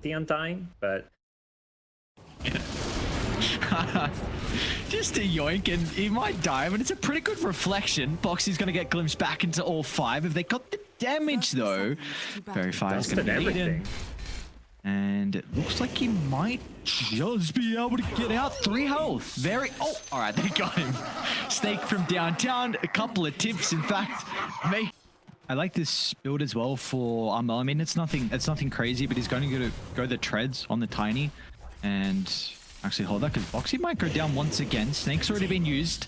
the Undying, but just a yoink, and he might die, but it's a pretty good reflection. Boxy's going to get glimpsed back into all 5. If they got the damage, though, Verifier is going to be eaten. And it looks like he might just be able to get out. 3 health. Oh, all right, they got him. Snake from downtown. A couple of tips, in fact. I like this build as well for Armel. I mean, it's nothing crazy, but he's going to go the treads on the Tiny. And actually hold that, because Boxy might go down once again. Snake's already been used.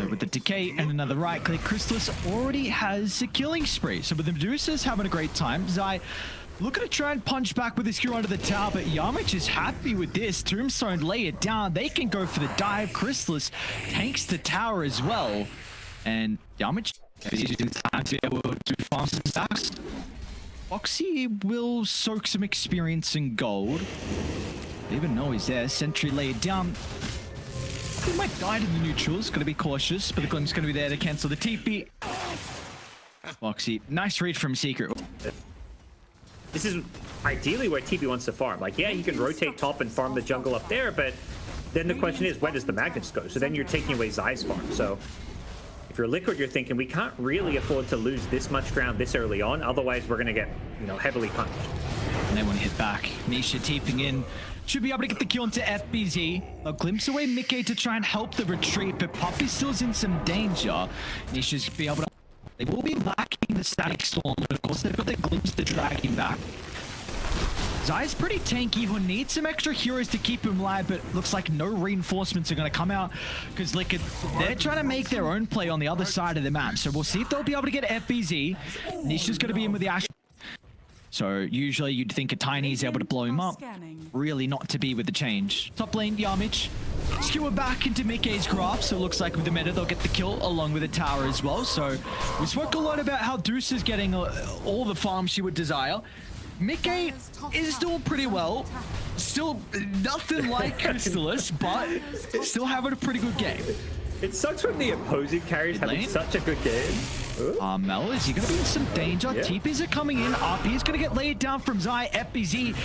With the decay and another right click, Chrysalis already has a killing spree. So with the Medusa's having a great time. Zai looking to try and punch back with his hero under the tower, but Yamich is happy with this. Tombstone lay it down. They can go for the dive. Chrysalis tanks the tower as well. And Yamich is using time to be able to farm some stacks. Boxy will soak some experience in gold. They even know he's there. Sentry laid down. He might die to the neutrals. Gotta be cautious, but the glimpse gonna be there to cancel the TP. Boxy, nice read from Secret. This is ideally where TP wants to farm. Like, yeah, you can rotate top and farm the jungle up there, but then the question is, where does the Magnus go? So then you're taking away Zai's farm. So if you're Liquid, you're thinking, we can't really afford to lose this much ground this early on. Otherwise, we're going to get, heavily punished. And they want to hit back. Nisha teeping in. Should be able to get the kill into FBZ. A glimpse away Mickey to try and help the retreat, but Poppy still's in some danger. Nisha's be able to... They will be lacking the static storm, but of course they've got the glimpse to drag him back. Zai's pretty tanky. He'll need some extra heroes to keep him alive, but looks like no reinforcements are going to come out because Liquid, they're trying to make their own play on the other side of the map. So we'll see if they'll be able to get FBZ. Nisha's going to be in with the Ash. So usually you'd think a Tiny is able to blow him up. Really not to be with the change. Top lane, Yamich. Skewer back into Mickey's graph, so it looks like with the meta they'll get the kill along with the tower as well. So we spoke a lot about how Deuce is getting all the farm she would desire. Mickey is doing pretty well. Still nothing like Chrysalis, but still having a pretty good game. It sucks when the opposing carries having such a good game. Mel, is he going to be in some danger? Yeah. TPs are coming in. RP is going to get laid down from Zai. FBZ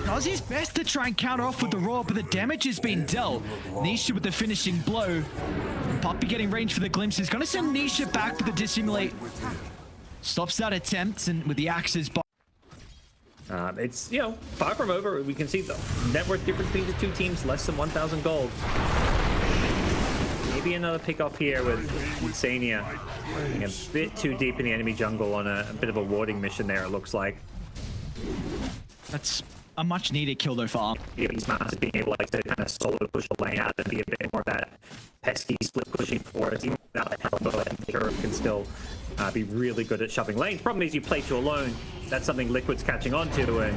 does his best to try and counter off with the roar, but the damage has been dealt. Nisha with the finishing blow. Poppy getting range for the glimpse. He's going to send Nisha back with the dissimulate. Stops that attempt, and with the axes. It's, far from over. We can see the net worth difference between the two teams, less than 1,000 gold. Maybe another pick off here with Insania being a bit too deep in the enemy jungle on a bit of a warding mission there, it looks like. That's a much needed kill though for He's not being able to kind of solo push the lane out and be a bit more of that pesky split pushing for us. Even without the elbow, and Hero can still be really good at shoving lanes. Problem is you play to alone. That's something Liquid's catching on to, and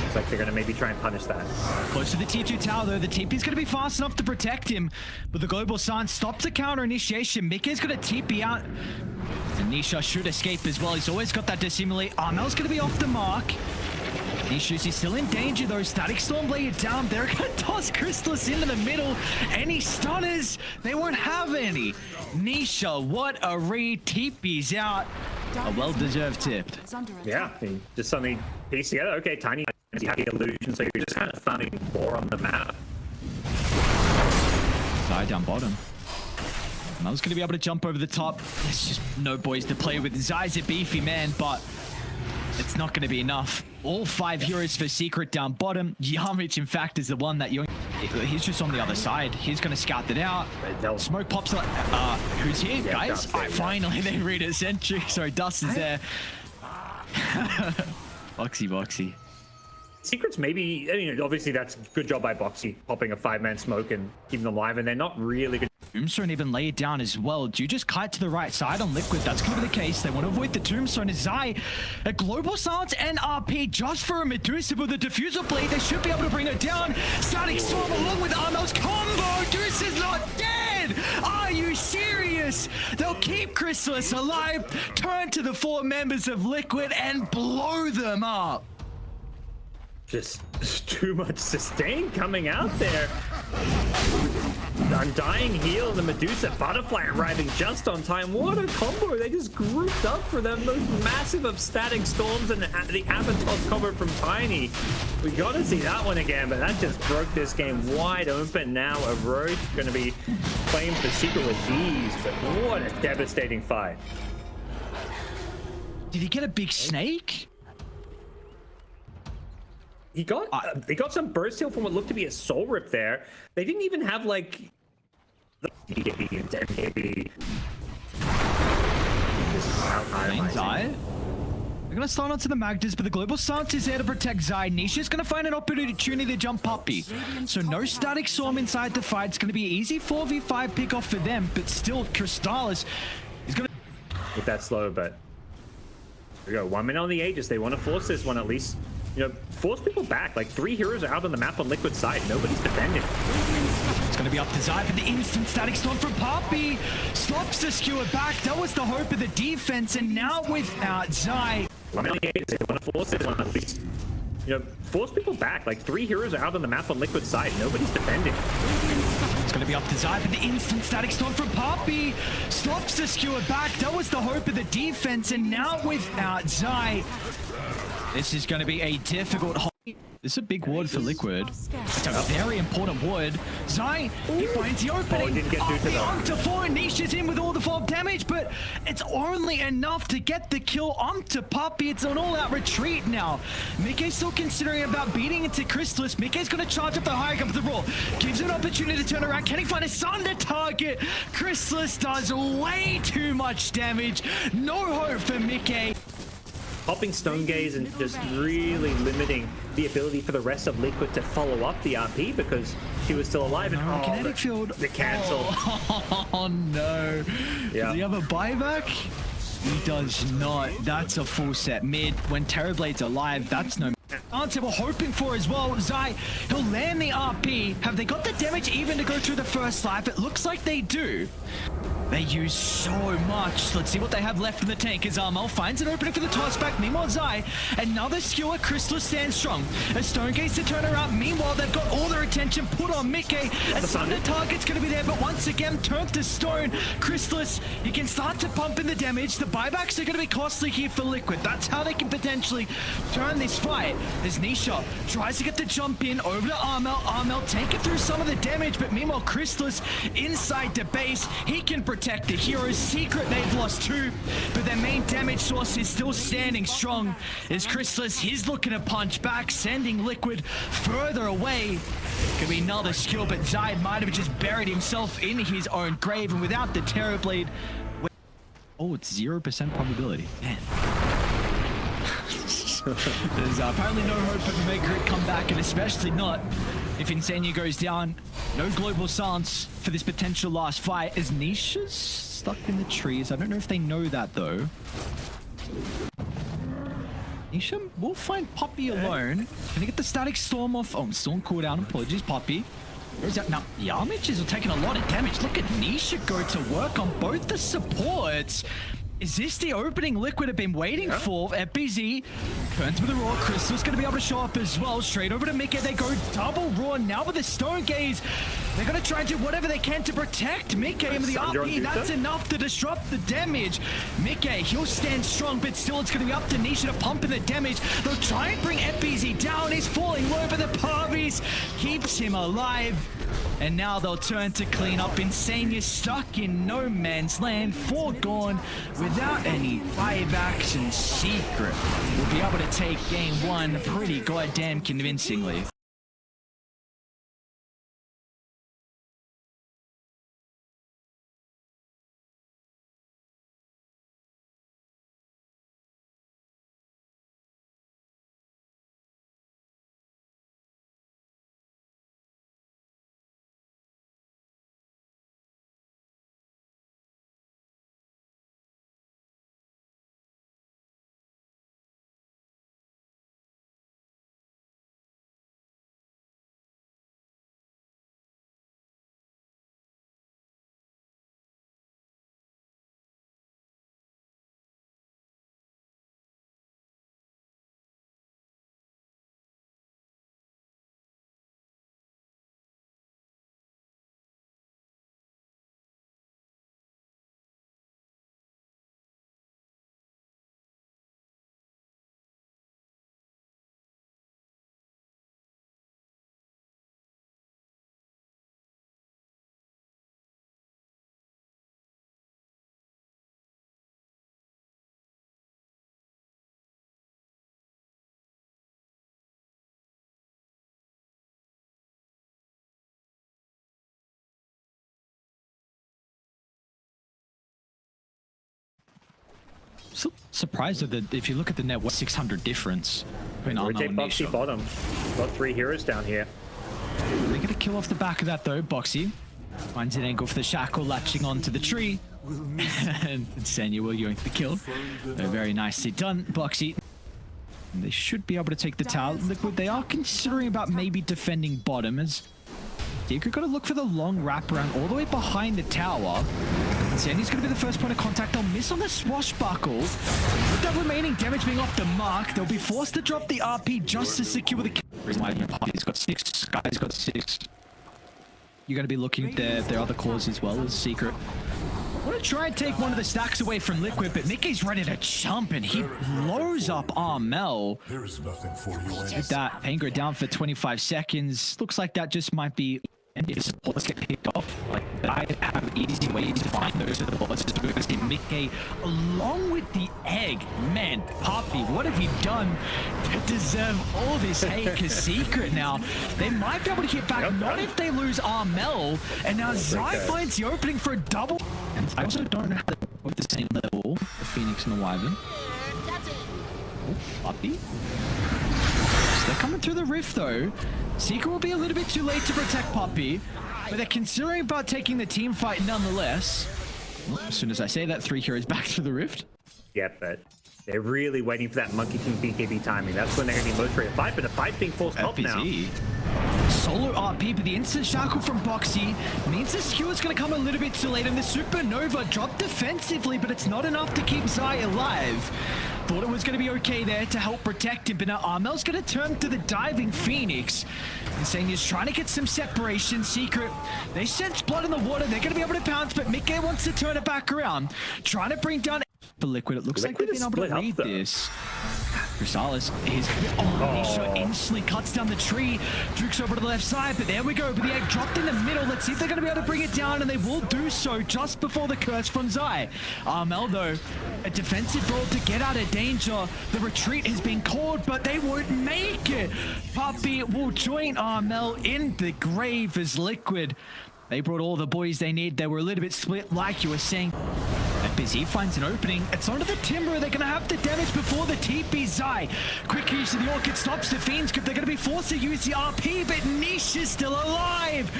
looks like they're going to maybe try and punish that. Close to the T2 tower though. The TP's going to be fast enough to protect him, but the Global Sun stops the counter initiation. Mickey's going to TP out, and Nisha should escape as well. He's always got that dissimulate. Armel's going to be off the mark. Nisha's he's still in danger though. Static Storm lay it down. They're going to toss Chrysalis into the middle. Any stunners? They won't have any. Nisha, what a read. TP's out. A well-deserved tip. Yeah, he just suddenly pieced together. Okay, Tiny has the illusion, so you're just kind of farming more on the map. Zai down bottom. Mel's going to be able to jump over the top. There's just no boys to play with. Zai's a beefy man, but it's not going to be enough. All 5 heroes for Secret down bottom. Yamich, in fact, is the one that he's just on the other side. He's going to scout it out. Smoke pops like, who's here, yeah, guys? Finally, they read a sentry. Sorry, Dust is there. Boxy. Secrets maybe, obviously that's a good job by Boxy, popping a 5-man smoke and keeping them alive, and they're not really good. Tombstone even lay it down as well. Do you just kite to the right side on Liquid? That's going to be the case. They want to avoid the Tombstone. As Zai, a Global Silence and RP just for a Medusa with a Diffusal Blade. They should be able to bring her down. Static Storm along with Armel's combo. Deuce is not dead. Are you serious? They'll keep Chrysalis alive, turn to the 4 members of Liquid and blow them up. Just too much sustain coming out there. Undying heal and the Medusa Butterfly arriving just on time. What a combo. They just grouped up for them. Those massive static storms and the Avatos combo from Tiny. We got to see that one again, but that just broke this game wide open. Now a Roach going to be playing for Secret with ease, but what a devastating fight. Did he get a big snake? He got they got some burst heal from what looked to be a soul rip there. They didn't even have like the maybe. Zai. They're gonna start onto the Magdas, but the global stance is there to protect Zai. Nisha's gonna find an opportunity to jump Puppy. So no static storm inside the fight. It's gonna be easy 4v5 pick off for them, but still Crystallis is gonna with that slow, but there we go. 1 minute on the Aegis. They want to force this one at least. You know, force people back. Like 3 heroes are out on the map on Liquid side. Nobody's defending. It's going to be up to Zai, but the instant static storm from Poppy stops the skewer back. That was the hope of the defense, and now without Zai. 1 minute on the Aegis. They want to force this one at least. You know, force people back. Like 3 heroes are out on the map on Liquid side. Nobody's defending. It's going to be up to Zai, but the instant static storm from Poppy stops the skewer back. That was the hope of the defense, and now without Zai. This is going to be a difficult. This is a big ward for Liquid. It's a very important ward. Zai, he finds the opening. Didn't get through to them. Onto 4, Nisha's in with all the fall damage, but it's only enough to get the kill onto Poppy. It's an all-out retreat now. Mickey's still considering about beating into Crystallis. Mickey's going to charge up the high up the roll. Gives him an opportunity to turn around. Can he find a sun to target? Crystallis does way too much damage. No hope for Mickey. Popping Stone Gaze and just really limiting the ability for the rest of Liquid to follow up the RP because she was still alive. And kinetic field. The cancel. Oh no. Yeah. Does he have a buyback? He does not. That's a full set mid. When Terrorblade's alive, that's no answer we're hoping for as well. Zai, he'll land the RP. Have they got the damage even to go through the first life? It looks like they do. They use so much. Let's see what they have left in the tank as Armel finds an opening for the toss back. Meanwhile, Zai, another skewer. Crystal stands strong. A Stone Gaze to turn around. Meanwhile, they've got all their attention put on Mickey. A Thunder target's going to be there, but once again, turned to stone. Crystallis, he can start to pump in the damage. The buybacks are going to be costly here for Liquid. That's how they can potentially turn this fight. As Nisha tries to get the jump in over to Armel. Armel taking through some of the damage, but meanwhile, Crystallis inside the base. He can protect the heroes. Secret, they've lost 2, but their main damage source is still standing strong. As Crystallis, he's looking to punch back, sending Liquid further away. Could be another skill, but Zai might have just buried himself in his own grave, and without the Terrorblade... Oh, it's 0% probability. Man. There's apparently no hope of a make it come back, and especially not if Insania goes down. No global silence for this potential last fight as Nisha's stuck in the trees. I don't know if they know that though. Nisha will find Poppy alone. Can he get the static storm off? Oh, I'm still on cooldown. Apologies, Poppy. Where's that? Now, Yamiches are taking a lot of damage. Look at Nisha go to work on both the supports. Is this the opening Liquid have been waiting for? FBZ turns with the Raw. Crystal's going to be able to show up as well. Straight over to Mickey. They go double Raw. Now with the Stone Gaze, they're going to try and do whatever they can to protect Mickey. And with the RP, that's enough to disrupt the damage. Mickey, he'll stand strong, but still it's going to be up to Nisha to pump in the damage. They'll try and bring FBZ down. He's falling low, but the Parvies keeps him alive. And now they'll turn to clean up. Insania stuck in no man's land, foregone, without any buybacks, and Secret will be able to take game 1 pretty goddamn convincingly. still surprised that if you look at the net, what 600 difference between Armel Rotate and Boxy Nisha. bottom. Got 3 heroes down here. They're gonna kill off the back of that though. Boxy finds an angle for the shackle, latching onto the tree. And Senya will going for the kill. Very nicely done, Boxy. And they should be able to take the tower. Liquid, they are considering about maybe defending bottom as Secret got to look for the long wraparound all the way behind the tower. And Sandy's going to be the first point of contact. They'll miss on the swashbuckle. With the remaining damage being off the mark, they'll be forced to drop the RP just to secure the kill. He's got 6. Sky's got 6. You're going to be looking at their other cores as well as Secret. I want to try and take one of the stacks away from Liquid, but Mickey's ready to jump and he blows up Armel. There is nothing for you. With that, Anger down for 25 seconds. Looks like that just might be... And if supports get picked off, like I have easy ways to find those supports. So we're going to see Mickey along with the egg. Man, Poppy, what have you done to deserve all this hate? Because Secret now, they might be able to hit back, not if they lose Armel. And now Zai finds the opening for a double. And I also don't have the same level, the Phoenix and the Wyvern. Oh, Poppy. They're coming through the rift though. Secret will be a little bit too late to protect Poppy, but they're considering about taking the team fight nonetheless. Well, as soon as I say that, 3 heroes back through the rift. Yeah, but they're really waiting for that Monkey King BKB timing. That's when they're going to be most ready to fight, but the fight's being forced up now. Solo RP, but the instant shackle from Boxy means the skewer's going to come a little bit too late, and the Supernova dropped defensively, but it's not enough to keep Zai alive. Thought it was going to be okay there to help protect him, but now Armel's going to turn to the diving Phoenix. And Senya's trying to get some separation. Secret, they sense blood in the water. They're going to be able to pounce, but Mickey wants to turn it back around. Trying to bring down the Liquid. It looks like they've been able to read this. Chrysalis is... Nisha instantly cuts down the tree. Drukes over to the left side, but there we go. But the egg dropped in the middle. Let's see if they're going to be able to bring it down, and they will do so just before the curse from Zai. Armel, though, a defensive role to get out of danger. The retreat has been called, but they won't make it. Poppy will join Armel in the grave as Liquid. They brought all the boys they need. They were a little bit split, like you were saying. Busy finds an opening. It's onto the Timber. They're going to have the damage before the TP. Zai. Quick use of the Orchid stops the Fiends. They're going to be forced to use the RP, but Niche is still alive.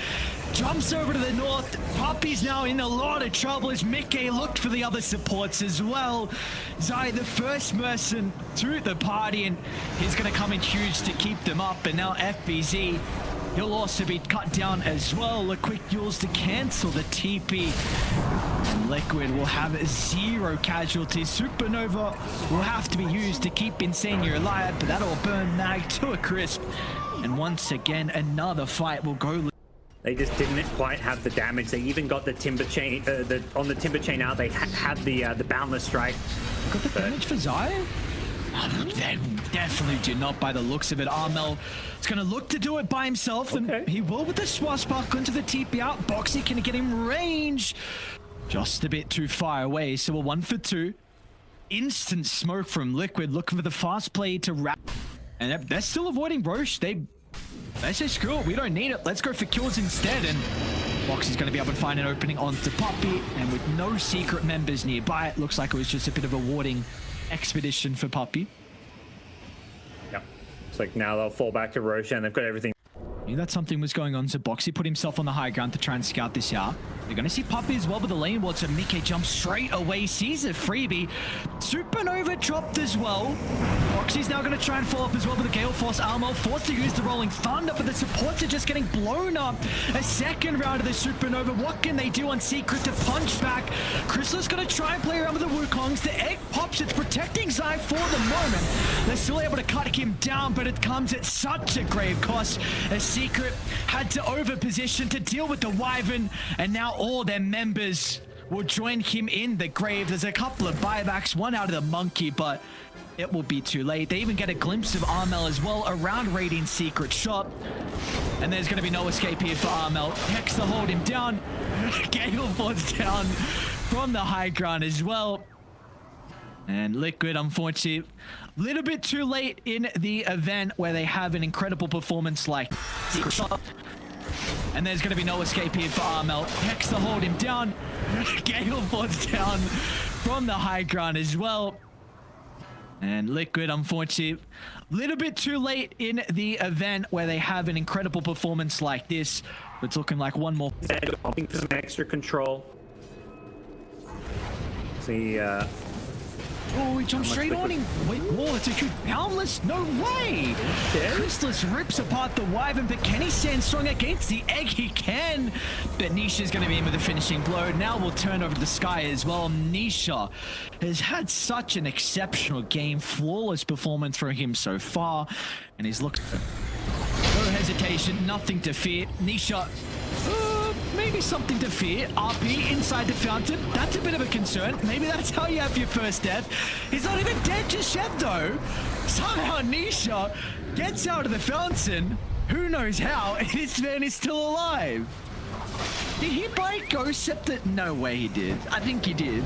Jumps over to the north. Poppy's now in a lot of trouble as Mickey looked for the other supports as well. Zai, the first merchant to the party, and he's going to come in huge to keep them up. And now FBZ, he'll also be cut down as well. A quick use to cancel the TP. And Liquid will have 0 casualties. Supernova will have to be used to keep Insania alive, but that'll burn Mag to a crisp. And once again, another fight will go. They just didn't quite have the damage. They even got the Timber Chain, on the Timber Chain out, they had the Boundless Strike. Got the damage for Zai? They definitely do not by the looks of it. Armel is going to look to do it by himself, and he will with the swashbuckle into the TP out. Boxy can get him range. Just a bit too far away, so we're 1 for 2. Instant smoke from Liquid, looking for the fast play to wrap. And they're still avoiding Roche. They say, screw it, we don't need it. Let's go for kills instead. And Boxy's going to be able to find an opening onto Poppy. And with no Secret members nearby, it looks like it was just a bit of a warding expedition for Poppy. Yep. It's like now they'll fall back to Roche and they've got everything. Knew that something was going on, so Boxy put himself on the high ground to try and scout this out. They're going to see Poppy as well with the lane ward, so Mickey jumps straight away, sees a freebie. Supernova dropped as well. Boxy's now going to try and follow up as well with the Gale Force. Armel forced to use the Rolling Thunder, but the supports are just getting blown up. A second round of the Supernova. What can they do on Secret to punch back? Chrysalis going to try and play around with the Wukongs. The egg pops. It's protecting Zai for the moment. They're still able to cut him down, but it comes at such a grave cost. As Secret had to overposition to deal with the Wyvern, and now all their members will join him in the grave. There's a couple of buybacks, one out of the monkey, but it will be too late. They even get a glimpse of Armel as well around raiding Secret shop. And there's going to be no escape here for Armel. Hex to hold him down. Gale falls down from the high ground as well. And Liquid, unfortunately, a little bit too late in the event where they have an incredible performance like Secret shop. And there's going to be no escape here for Armel. Hex to hold him down. Gale falls down from the high ground as well. And Liquid, unfortunately, a little bit too late in the event where they have an incredible performance like this. It's looking like one more. Hoping for some extra control. See, oh, he jumped straight on him. Wait, whoa, it's a huge boundless. No way. Chrysalis rips apart the Wyvern, but can he stand strong against the egg? He can. But Nisha's going to be in with a finishing blow. Now we'll turn over to the Sky as well. Nisha has had such an exceptional game. Flawless performance from him so far. And he's looked... No hesitation, nothing to fear. Nisha... maybe something to fear. RP inside the fountain. That's a bit of a concern. Maybe that's how you have your first death. He's not even dead just yet, though. Somehow Nisha gets out of the fountain. Who knows how? This man is still alive. Did he break Ghost Scepter? No way he did. I think he did.